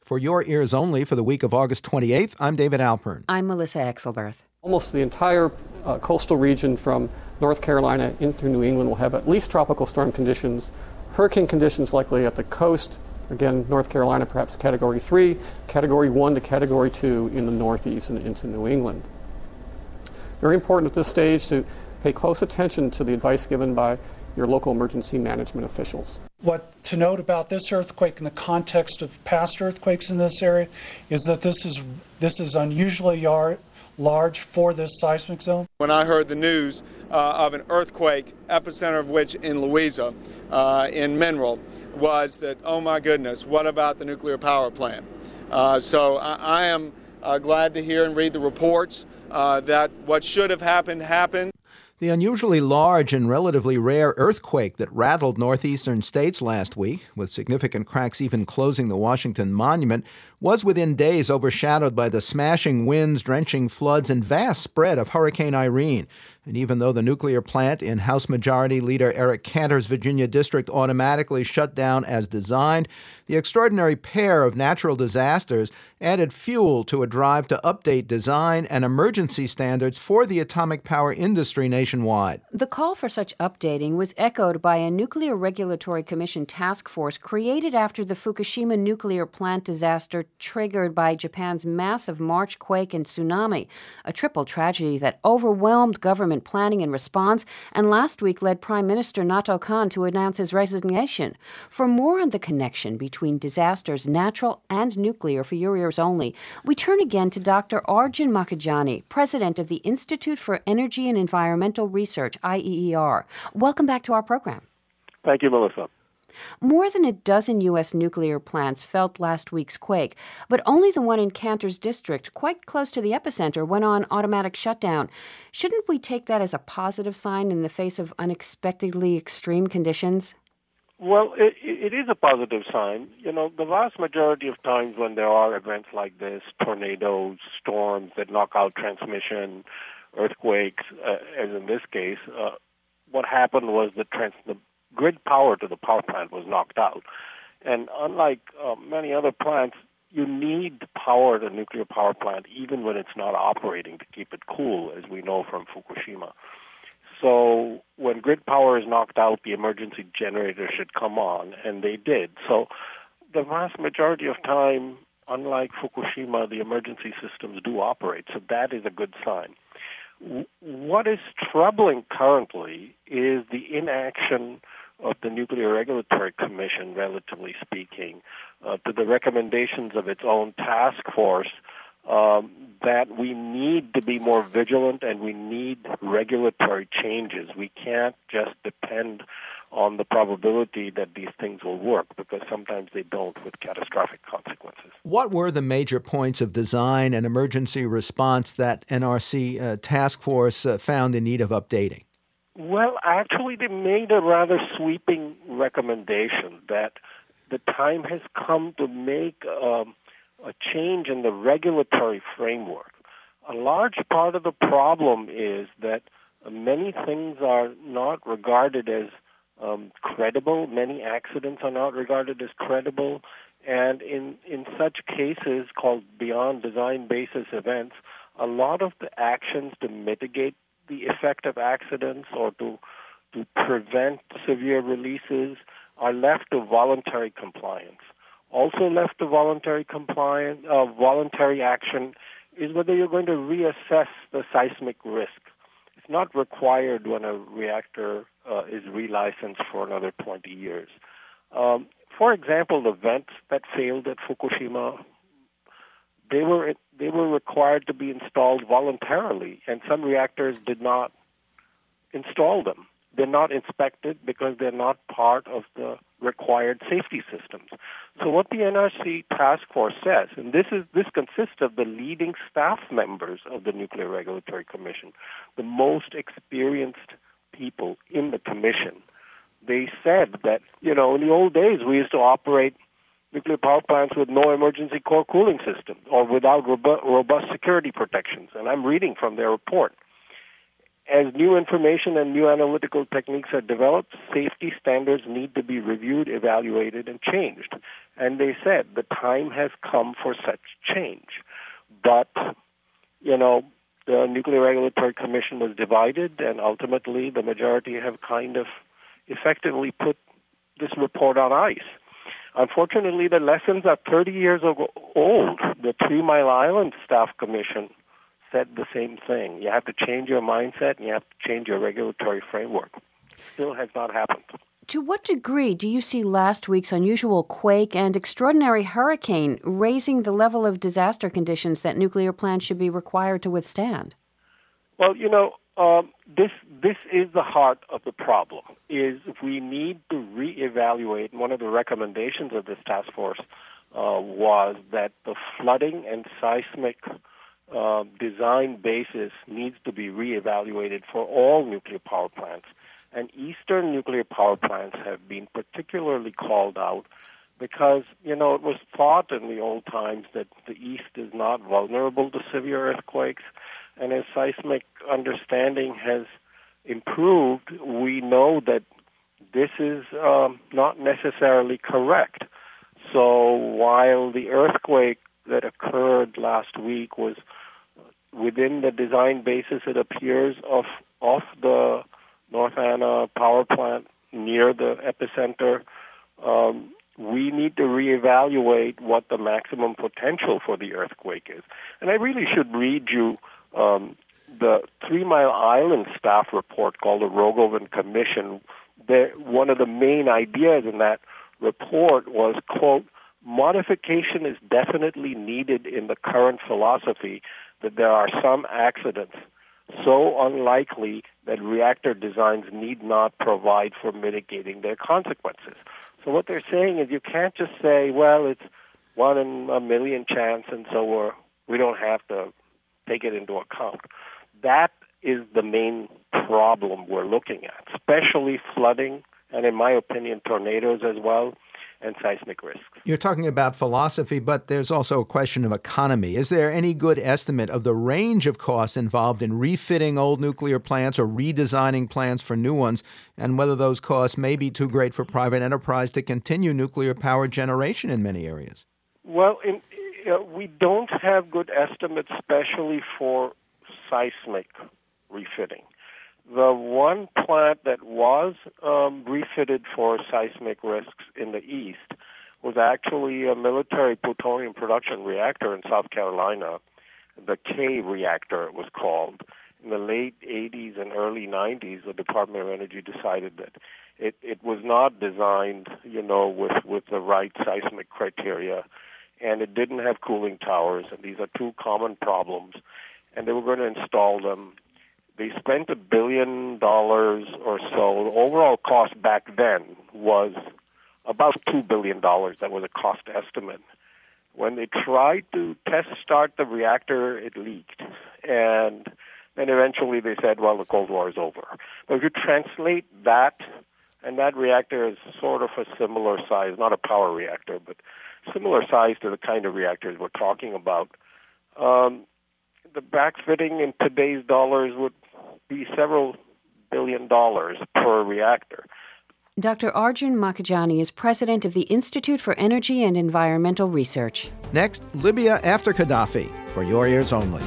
For Your Ears Only for the week of August 28th, I'm David Alpern. I'm Melissa Exelberth. Almost the entire coastal region from North Carolina into New England will have at least tropical storm conditions, hurricane conditions likely at the coast. Again, North Carolina perhaps Category 3, Category 1 to Category 2 in the northeast and into New England. Very important at this stage to pay close attention to the advice given by your local emergency management officials. What to note about this earthquake in the context of past earthquakes in this area is that this is unusually large for this seismic zone. When I heard the news of an earthquake, epicenter of which in Louisa, in Mineral, was that, oh my goodness, what about the nuclear power plant? So I am glad to hear and read the reports that what should have happened, happened. The unusually large and relatively rare earthquake that rattled northeastern states last week, with significant cracks even closing the Washington Monument, was within days overshadowed by the smashing winds, drenching floods, and vast spread of Hurricane Irene. And even though the nuclear plant in House Majority Leader Eric Cantor's Virginia district automatically shut down as designed, the extraordinary pair of natural disasters added fuel to a drive to update design and emergency standards for the atomic power industry nationwide. The call for such updating was echoed by a Nuclear Regulatory Commission task force created after the Fukushima nuclear plant disaster triggered by Japan's massive March quake and tsunami, a triple tragedy that overwhelmed government planning and response, and last week led Prime Minister Nato Kan to announce his resignation. For more on the connection between disasters, natural and nuclear, for your ears only, we turn again to Dr. Arjun Makhijani, president of the Institute for Energy and Environmental Research, IEER. Welcome back to our program. Thank you, Melissa. More than a dozen U.S. nuclear plants felt last week's quake, but only the one in Cantor's district, quite close to the epicenter, went on automatic shutdown. Shouldn't we take that as a positive sign in the face of unexpectedly extreme conditions? Well, it is a positive sign. You know, the vast majority of times when there are events like this, tornadoes, storms that knock out transmission, earthquakes, as in this case, what happened was the grid power to the power plant was knocked out. And unlike many other plants, you need to power the nuclear power plant even when it's not operating to keep it cool, as we know from Fukushima. So when grid power is knocked out, the emergency generator should come on, and they did. So the vast majority of time, unlike Fukushima, the emergency systems do operate. So that is a good sign. What is troubling currently is the inaction of the Nuclear Regulatory Commission, relatively speaking, to the recommendations of its own task force, that we need to be more vigilant and we need regulatory changes. We can't just depend on the probability that these things will work, because sometimes they don't, with catastrophic consequences. What were the major points of design and emergency response that NRC task force found in need of updating? Well, actually, they made a rather sweeping recommendation that the time has come to make a change in the regulatory framework. A large part of the problem is that many things are not regarded as credible. Many accidents are not regarded as credible. And in such cases called beyond design basis events, a lot of the actions to mitigate the effect of accidents or to prevent severe releases are left to voluntary compliance. Also left to voluntary action is whether you're going to reassess the seismic risk. It's not required when a reactor is relicensed for another 20 years. For example, the vents that failed at Fukushima, they were required to be installed voluntarily, and some reactors did not install them. They're not inspected because they're not part of the required safety systems. So what the NRC task force says, and this consists of the leading staff members of the Nuclear Regulatory Commission, the most experienced people in the commission. They said that, in the old days we used to operate nuclear power plants with no emergency core cooling system or without robust security protections. And I'm reading from their report. As new information and new analytical techniques are developed, safety standards need to be reviewed, evaluated, and changed. And they said the time has come for such change. But, the Nuclear Regulatory Commission was divided, and ultimately the majority have kind of effectively put this report on ice. Unfortunately, the lessons are 30 years old. The 3 Mile Island Staff Commission said the same thing. You have to change your mindset, and you have to change your regulatory framework. Still has not happened. To what degree do you see last week's unusual quake and extraordinary hurricane raising the level of disaster conditions that nuclear plants should be required to withstand? Well, this is the heart of the problem, is we need to reevaluate. One of the recommendations of this task force was that the flooding and seismic design basis needs to be reevaluated for all nuclear power plants. And eastern nuclear power plants have been particularly called out because, it was thought in the old times that the East is not vulnerable to severe earthquakes. And as seismic understanding has improved, we know that this is not necessarily correct. So while the earthquake that occurred last week was within the design basis, it appears, of the North Anna power plant near the epicenter, we need to reevaluate what the maximum potential for the earthquake is. And I really should read you the 3 Mile Island staff report called the Rogovan Commission. One of the main ideas in that report was, quote, modification is definitely needed in the current philosophy that there are some accidents so unlikely that reactor designs need not provide for mitigating their consequences. So what they're saying is you can't just say, well, it's 1 in a million chance, and so we don't have to take it into account. That is the main problem we're looking at, especially flooding, and in my opinion, tornadoes as well, and seismic risks. You're talking about philosophy, but there's also a question of economy. Is there any good estimate of the range of costs involved in refitting old nuclear plants or redesigning plants for new ones, and whether those costs may be too great for private enterprise to continue nuclear power generation in many areas? Well, we don't have good estimates, especially for seismic refitting. The one plant that was refitted for seismic risks in the east was actually a military plutonium production reactor in South Carolina, the K reactor it was called. In the late 80s and early 90s, the Department of Energy decided that it was not designed, with the right seismic criteria, and it didn't have cooling towers, and these are two common problems, and they were going to install them. They spent $1 billion or so. The overall cost back then was about $2 billion. That was a cost estimate. When they tried to test start the reactor, it leaked. And then eventually they said, well, the Cold War is over. But if you translate that, and that reactor is sort of a similar size, not a power reactor, but similar size to the kind of reactors we're talking about, the backfitting in today's dollars would be several $billion per reactor. Dr. Arjun Makhijani is president of the Institute for Energy and Environmental Research. Next, Libya after Gaddafi, for your ears only.